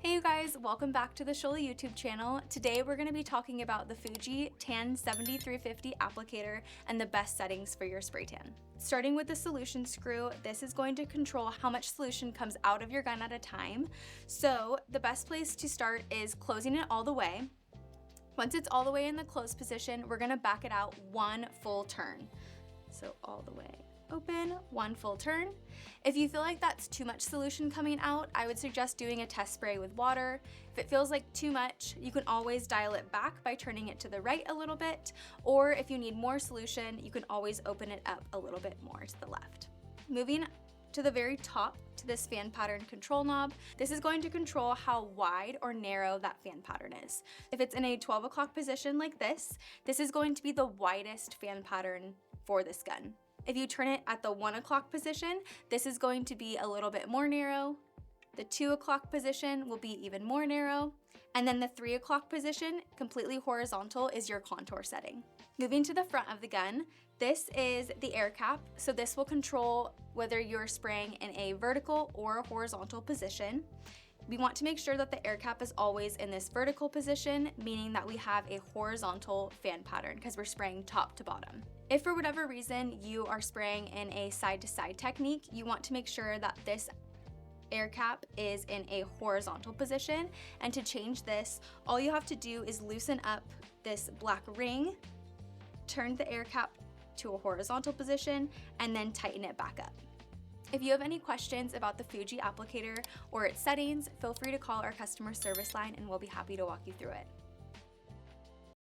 Hey you guys, welcome back to the Sholi YouTube channel. Today we're going to be talking about the Fuji Tan 7350 applicator and the best settings for your spray tan. Starting with the solution screw, this is going to control how much solution comes out of your gun at a time. So the best place to start is closing it all the way. Once it's all the way in the closed position, we're going to back it out one full turn. So all the way open, one full turn. If you feel like that's too much solution coming out, I would suggest doing a test spray with water. If it feels like too much, you can always dial it back by turning it to the right a little bit, or if you need more solution, you can always open it up a little bit more to the left. Moving to the very top to this fan pattern control knob, this is going to control how wide or narrow that fan pattern is. If it's in a 12 o'clock position like this is going to be the widest fan pattern for this gun. If you turn it at the 1 o'clock position, this is going to be a little bit more narrow. The 2 o'clock position will be even more narrow. And then the 3 o'clock position, completely horizontal, is your contour setting. Moving to the front of the gun, this is the air cap. So this will control whether you're spraying in a vertical or a horizontal position. We want to make sure that the air cap is always in this vertical position, meaning that we have a horizontal fan pattern because we're spraying top to bottom. If for whatever reason you are spraying in a side-to-side technique, you want to make sure that this air cap is in a horizontal position. And to change this, all you have to do is loosen up this black ring, turn the air cap to a horizontal position, and then tighten it back up. If you have any questions about the Fuji applicator or its settings, feel free to call our customer service line and we'll be happy to walk you through it.